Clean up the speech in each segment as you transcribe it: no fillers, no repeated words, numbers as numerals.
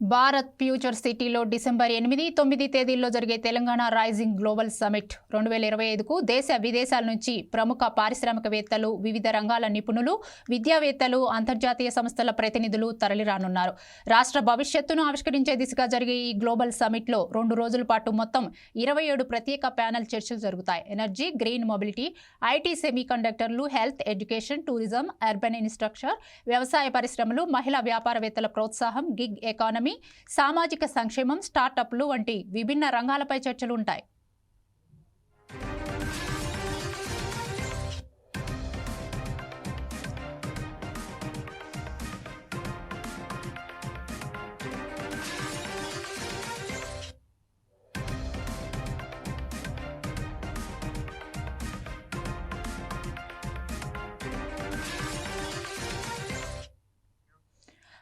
Bharat future సిటీలో December 8, 9 తేదీల్లో జరిగే తెలంగాణ రైజింగ్ గ్లోబల్ సమిట్ 2025కు దేశ విదేశాల నుంచి ప్రముఖ పారిశ్రామికవేత్తలు, వివిధ రంగాల నిపుణులు, విద్యావేత్తలు, అంతర్జాతీయ సంస్థల ప్రతినిధులు తరలిరానున్నారు. రాష్ట్ర భవిష్యత్తును ఆవిష్కరించే దిశగా జరిగే ఈ గ్లోబల్ సమిట్లో 2 రోజుల పాటు మొత్తం 27 ప్రత్యేక ప్యానెల్ చర్చలు జరుగుతాయి. ఎనర్జీ, గ్రీన్ మొబిలిటీ, ఐటీ, సెమీకండక్టర్లు, health, education, tourism, urban infrastructure, వ్యవసాయ పరిశ్రమలు, మహిళా వ్యాపారవేత్తల ప్రోత్సాహం, గిగ్ ఎకానమీ, సామాజిక సంక్షేమం, స్టార్టప్లు వంటి విభిన్న రంగాలపై చర్చలు ఉంటాయి.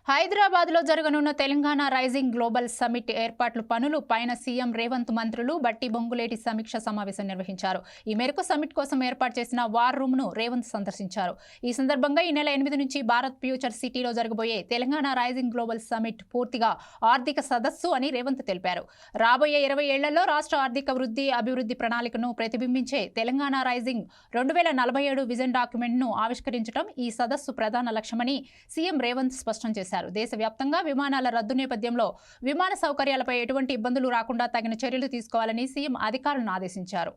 హైదరాబాద్లో జరగనున్న తెలంగాణ రైజింగ్ గ్లోబల్ సమిట్ ఏర్పాట్ల పనులు పైన సీఎం రేవంత్ మంత్రులు బట్టి బొంగులేటి సమీక్ష సమావేశం నిర్వహించారు. ఈ మేరకు సమిట్ కోసం ఏర్పాటు చేసిన వార్ రూమ్ను రేవంత్ సందర్శించారు. ఈ సందర్భంగా ఈ నెల 8 నుంచి భారత్ ఫ్యూచర్ సిటీలో జరగబోయే తెలంగాణ రైజింగ్ గ్లోబల్ సమిట్ పూర్తిగా ఆర్థిక సదస్సు అని రేవంత్ తెలిపారు. రాబోయే 20 ఏళ్లలో రాష్ట్ర ఆర్థిక వృద్ధి, అభివృద్ధి ప్రణాళికను ప్రతిబింబించే తెలంగాణ రైజింగ్ 2047 విజన్ డాక్యుమెంట్ను ఆవిష్కరించడం ఈ సదస్సు ప్రధాన లక్ష్యమని సీఎం రేవంత్ స్పష్టం చేశారు. దేశవ్యాప్తంగా విమానాల రద్దు నేపథ్యంలో విమాన సౌకర్యాలపై ఎటువంటి ఇబ్బందులు రాకుండా తగిన చర్యలు తీసుకోవాలని సీఎం అధికారులను ఆదేశించారు.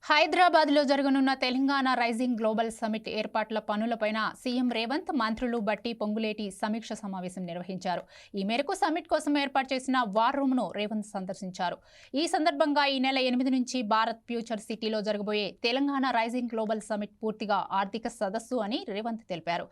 హైదరాబాద్లో జరగనున్న తెలంగాణ రైజింగ్ గ్లోబల్ సమిట్ ఏర్పాట్ల పనులపైన సీఎం రేవంత్ మంత్రులు బట్టి పొంగులేటి సమీక్ష సమావేశం నిర్వహించారు. ఈ మేరకు సమిట్ కోసం ఏర్పాటు చేసిన వార్ రూమ్ను రేవంత్ సందర్శించారు. ఈ సందర్భంగా ఈ నెల 8 నుంచి భారత్ ఫ్యూచర్ సిటీలో జరగబోయే తెలంగాణ రైజింగ్ గ్లోబల్ సమిట్ పూర్తిగా ఆర్థిక సదస్సు అని రేవంత్ తెలిపారు.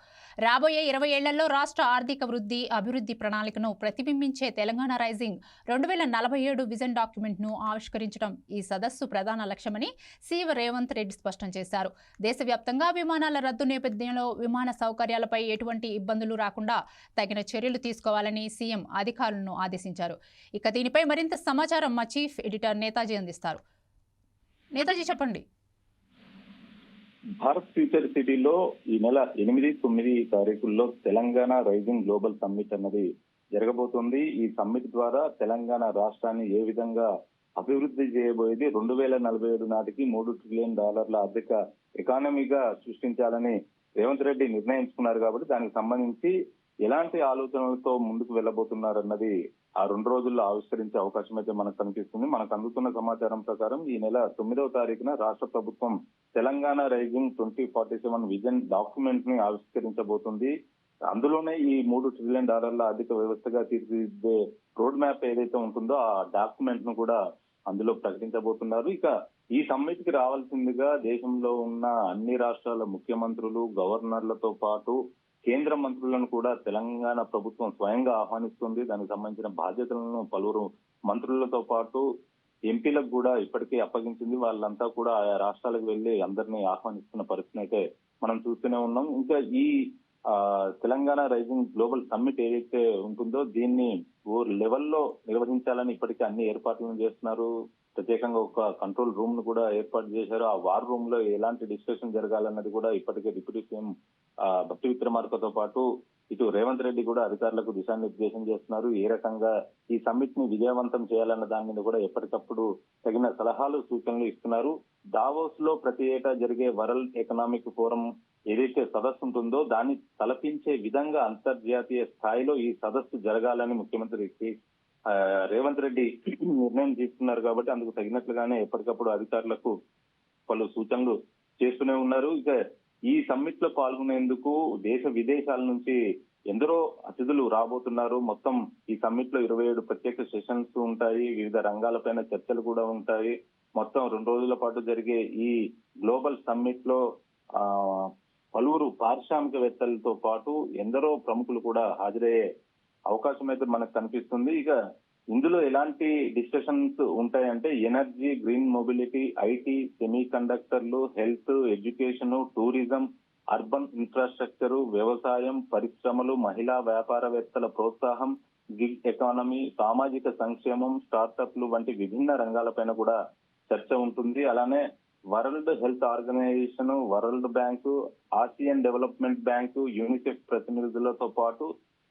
రాబోయే 20 ఏళ్లలో రాష్ట్ర ఆర్థిక వృద్ధి, అభివృద్ధి ప్రణాళికను ప్రతిబింబించే తెలంగాణ రైజింగ్ 2047 విజన్ డాక్యుమెంట్ను ఆవిష్కరించడం ఈ సదస్సు ప్రధాన లక్ష్యమని సీఎం రేవంత్ రెడ్డి స్పష్టం చేశారు. దేశవ్యాప్తంగా విమానాల రద్దు నేపథ్యంలో విమాన సౌకర్యాలపై ఎటువంటి ఇబ్బందులు రాకుండా తగిన చర్యలు తీసుకోవాలని సీఎం అధికారులను ఆదేశించారు. ఇక దీనిపై మరింత సమాచారం మా చీఫ్ ఎడిటర్ నేతాజీ అందిస్తారు. నేతాజీ చెప్పండి. భారత్ ఫ్యూచర్ సిటీలో ఈ నెల 8, 9 తారీఖుల్లో తెలంగాణ రైజింగ్ గ్లోబల్ సమ్మిట్ అన్నది జరగబోతోంది. ఈ సమ్మిట్ ద్వారా తెలంగాణ రాష్ట్రాన్ని ఏ విధంగా అభివృద్ధి చేయబోయేది 2047 నాటికి $3 ట్రిలియన్ ఆర్థిక ఎకానమీగా సృష్టించాలని రేవంత్ రెడ్డి నిర్ణయించుకున్నారు. కాబట్టి దానికి సంబంధించి ఎలాంటి ఆలోచనలతో ముందుకు వెళ్లబోతున్నారన్నది ఆ 2 రోజుల్లో ఆవిష్కరించే అవకాశం అయితే మనకు కనిపిస్తుంది. మనకు అందుతున్న సమాచారం ప్రకారం ఈ నెల 9వ తారీఖున రాష్ట్ర ప్రభుత్వం తెలంగాణ రైజింగ్ 2047 విజన్ డాక్యుమెంట్ ని ఆవిష్కరించబోతుంది. అందులోనే ఈ $3 ట్రిలియన్ ఆర్థిక వ్యవస్థగా తీర్చిదిద్దే రోడ్ మ్యాప్ ఏదైతే ఉంటుందో ఆ డాక్యుమెంట్ ను కూడా అందులో ప్రకటించబోతున్నారు. ఇక ఈ సమ్మిట్ కి రావాల్సిందిగా దేశంలో ఉన్న అన్ని రాష్ట్రాల ముఖ్యమంత్రులు, గవర్నర్లతో పాటు కేంద్ర మంత్రులను కూడా తెలంగాణ ప్రభుత్వం స్వయంగా ఆహ్వానిస్తుంది. దానికి సంబంధించిన బాధ్యతలను పలువురు మంత్రులతో పాటు ఎంపీలకు కూడా ఇప్పటికే అప్పగించింది. వాళ్ళంతా కూడా ఆయా రాష్ట్రాలకు వెళ్లి అందరినీ ఆహ్వానిస్తున్న పరిస్థితి అయితే మనం చూస్తూనే ఉన్నాం. ఇంకా ఈ తెలంగాణ రైజింగ్ గ్లోబల్ సమ్మిట్ ఏదైతే ఉంటుందో దీన్ని ఓ లెవెల్లో నిర్వహించాలని ఇప్పటికే అన్ని ఏర్పాట్లను చేస్తున్నారు. ప్రత్యేకంగా ఒక కంట్రోల్ రూమ్ ను కూడా ఏర్పాటు చేశారు. ఆ వార్ రూమ్ లో ఎలాంటి డిస్కషన్ జరగాలన్నది కూడా ఇప్పటికే డిప్యూటీ సీఎం భట్టి విక్రమార్కతో పాటు ఇటు రేవంత్ రెడ్డి కూడా అధికారులకు దిశానిర్దేశం చేస్తున్నారు. ఏ రకంగా ఈ సమ్మిట్ ని విజయవంతం చేయాలన్న దాని మీద కూడా ఎప్పటికప్పుడు తగిన సలహాలు, సూచనలు ఇస్తున్నారు. దావోస్ లో ప్రతి ఏటా జరిగే వరల్డ్ ఎకనామిక్ ఫోరం ఏదైతే సదస్సు ఉంటుందో దాన్ని తలపించే విధంగా అంతర్జాతీయ స్థాయిలో ఈ సదస్సు జరగాలని ముఖ్యమంత్రి రేవంత్ రెడ్డి నిర్ణయం తీసుకున్నారు. కాబట్టి అందుకు తగినట్లుగానే ఎప్పటికప్పుడు అధికారులకు పలు సూచనలు చేస్తూనే ఉన్నారు. ఇక ఈ సమ్మిట్ లో పాల్గొనేందుకు దేశ విదేశాల నుంచి ఎందరో అతిథులు రాబోతున్నారు. మొత్తం ఈ సమ్మిట్ లో 27 ప్రత్యేక సెషన్స్ ఉంటాయి. వివిధ రంగాలపైన చర్చలు కూడా ఉంటాయి. మొత్తం 2 రోజుల పాటు జరిగే ఈ గ్లోబల్ సమ్మిట్ లో ఆ పలువురు పారిశ్రామికవేత్తలతో పాటు ఎందరో ప్రముఖులు కూడా హాజరయ్యే అవకాశం అయితే మనకు కనిపిస్తుంది. ఇక ఇందులో ఎలాంటి డిస్కషన్స్ ఉంటాయంటే energy, green mobility, IT, semi కండక్టర్లు, health, education, tourism, urban infrastructure, వ్యవసాయం, పరిశ్రమలు, మహిళా వ్యాపారవేత్తల ప్రోత్సాహం, గిగ్ ఎకానమీ, సామాజిక సంక్షేమం, స్టార్టప్లు వంటి విభిన్న రంగాలపైన కూడా చర్చ ఉంటుంది. అలానే world health organization, world bank, Asian development bank, UNICEF ప్రతినిధులతో పాటు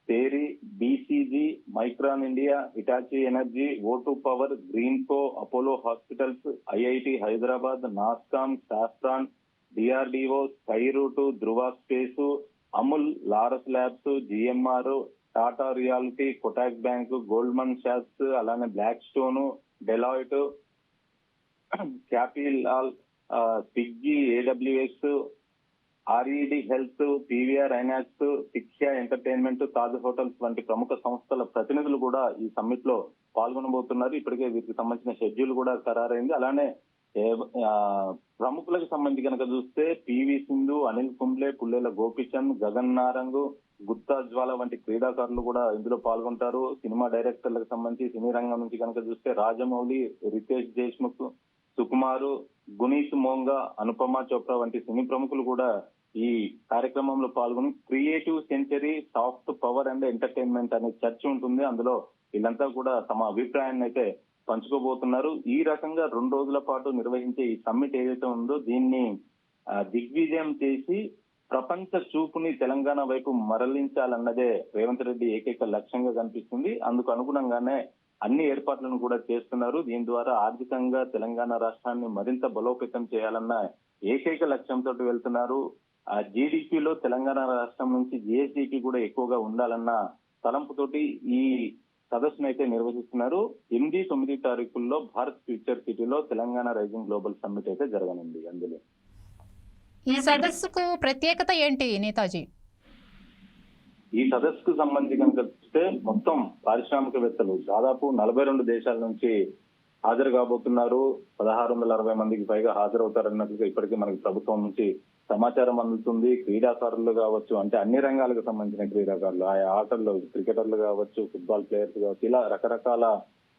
TERI, BCG, Micron India, Hitachi energy, ఓటు power, Greenko, Apollo hospitals, IIT Hyderabad, NASSCOM, Safran, DRDO, Skyroot, Dhruva space, Amul, Laurus labs, GMR, Tata realty, Kotak bank, Goldman సాక్స్, అలానే Blackstone, Deloitte, capital, Swiggy, AWS, RED health, PVR INOX, Sikhya entertainment, Taj hotels వంటి ప్రముఖ సంస్థల ప్రతినిధులు కూడా ఈ summit లో పాల్గొనబోతున్నారు. ఇప్పటికే వీటికి సంబంధించిన షెడ్యూల్ కూడా ఖరారైంది. అలానే ప్రముఖులకు సంబంధించి కనుక చూస్తే పివి సింధు, అనిల్ కుంబ్లే, పుల్లేల గోపిచంద్, గగన్ నారంగ్, గుత్తా జ్వాల వంటి క్రీడాకారులు కూడా ఇందులో పాల్గొంటారు. సినిమా డైరెక్టర్లకు సంబంధించి సినీ రంగం నుంచి కనుక చూస్తే రాజమౌళి, రితేష్ దేశ్ముఖ్, సుకుమారు, గునీత్ మోంగా, అనుపమ చోప్రా వంటి సినీ ప్రముఖులు కూడా ఈ కార్యక్రమంలో పాల్గొని creative century, soft power and entertainment అనే చర్చ ఉంటుంది. అందులో వీళ్ళంతా కూడా తమ అభిప్రాయాన్ని అయితే పంచుకోబోతున్నారు. ఈ రకంగా 2 రోజుల పాటు నిర్వహించే ఈ సమ్మిట్ ఏదైతే ఉందో దీన్ని దిగ్విజయం చేసి ప్రపంచ చూపుని తెలంగాణ వైపు మరలించాలన్నదే రేవంత్ రెడ్డి ఏకైక లక్ష్యంగా కనిపిస్తుంది. అందుకు అనుగుణంగానే అన్ని ఏర్పాట్లను కూడా చేస్తున్నారు. దీని ద్వారా ఆర్థికంగా తెలంగాణ రాష్ట్రాన్ని మరింత బలోపేతం చేయాలన్న ఏకైక లక్ష్యంతో వెళ్తున్నారు. ఆ జీడిపిలో తెలంగాణ రాష్ట్రం నుంచి జిఎస్డిపి కూడా ఎక్కువగా ఉండాలన్న తలంపుతోటి ఈ సదస్సును అయితే నిర్వహిస్తున్నారు. 8, 9 తారీఖుల్లో భారత్ ఫ్యూచర్ సిటీలో తెలంగాణ రైజింగ్ గ్లోబల్ సమ్మిట్ అయితే జరగనుంది. అందులో ఈ సదస్సుకు ప్రత్యేకత ఏంటి నేతాజీ? ఈ సదస్సుకు సంబంధించి కనుక చూస్తే మొత్తం పారిశ్రామికవేత్తలు దాదాపు 42 దేశాల నుంచి హాజరు కాబోతున్నారు. 1660 మందికి పైగా హాజరవుతారన్నట్టుగా ఇప్పటికీ మనకి ప్రభుత్వం నుంచి సమాచారం అందుతుంది. క్రీడాకారులు కావచ్చు, అంటే అన్ని రంగాలకు సంబంధించిన క్రీడాకారులు, ఆయా ఆటల్లో క్రికెటర్లు కావచ్చు, ఫుట్బాల్ ప్లేయర్స్ కావచ్చు, ఇలా రకరకాల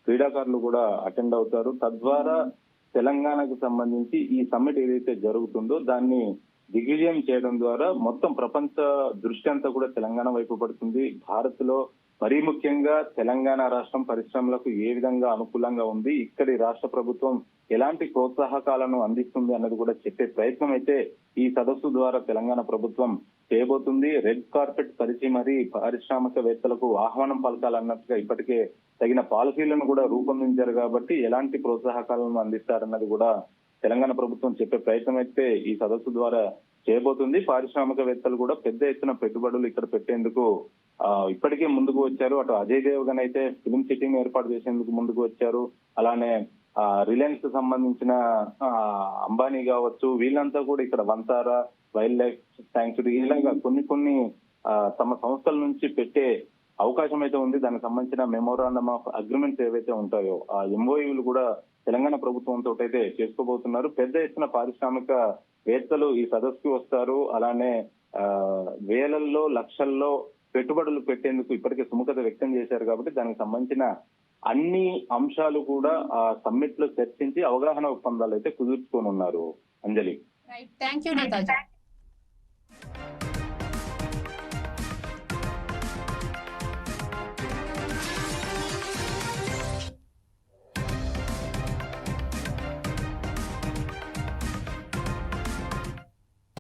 క్రీడాకారులు కూడా అటెండ్ అవుతారు. తద్వారా తెలంగాణకు సంబంధించి ఈ సమ్మిట్ ఏదైతే జరుగుతుందో దాన్ని దిగ్విజయం చేయడం ద్వారా మొత్తం ప్రపంచ దృష్టి అంతా కూడా తెలంగాణ వైపు పడుతుంది. భారత్ లో మరీ ముఖ్యంగా తెలంగాణ రాష్ట్రం పరిశ్రమలకు ఏ విధంగా అనుకూలంగా ఉంది, ఇక్కడి రాష్ట్ర ప్రభుత్వం ఎలాంటి ప్రోత్సాహకాలను అందిస్తుంది అన్నది కూడా చెప్పే ప్రయత్నం అయితే ఈ సదస్సు ద్వారా తెలంగాణ ప్రభుత్వం చేయబోతుంది. రెడ్ కార్పెట్ పరిచి మరీ పారిశ్రామికవేత్తలకు ఆహ్వానం పలకాలన్నట్టుగా ఇప్పటికే తగిన పాలసీలను కూడా రూపొందించారు. కాబట్టి ఎలాంటి ప్రోత్సాహకాలను అందిస్తారన్నది కూడా తెలంగాణ ప్రభుత్వం చెప్పే ప్రయత్నం అయితే ఈ సదస్సు ద్వారా చేయబోతుంది. పారిశ్రామికవేత్తలు కూడా పెద్ద ఎత్తున పెట్టుబడులు ఇక్కడ పెట్టేందుకు ఇప్పటికే ముందుకు వచ్చారు. అటు అజయ్ దేవగన్ అయితే ఫిల్మ్ సిటీని ఏర్పాటు చేసేందుకు ముందుకు వచ్చారు. అలానే రిలయన్స్ కు సంబంధించిన అంబానీ కావచ్చు, వీళ్ళంతా కూడా ఇక్కడ వంతారా, వైల్డ్ లైఫ్ శాంక్చురీ ఇలాగా కొన్ని తమ సంస్థల నుంచి పెట్టే అవకాశం అయితే ఉంది. దానికి సంబంధించిన మెమోరాండమ్ ఆఫ్ అగ్రిమెంట్స్ ఏవైతే ఉంటాయో ఆ ఎంఓయూలు కూడా తెలంగాణ ప్రభుత్వంతో అయితే చేసుకోబోతున్నారు. పెద్ద ఎత్తున పారిశ్రామిక వేత్తలు ఈ సదస్సుకు వస్తారు. అలానే వేలల్లో లక్షల్లో పెట్టుబడులు పెట్టేందుకు ఇప్పటికే సుముఖత వ్యక్తం చేశారు. కాబట్టి దానికి సంబంధించిన అన్ని అంశాలు కూడా ఆ సమ్మిట్ లో చర్చించి అవగాహన ఒప్పందాలు అయితే కుదుర్చుకొని ఉన్నారు. అంజలి, థ్యాంక్ యూ నేతాజీ.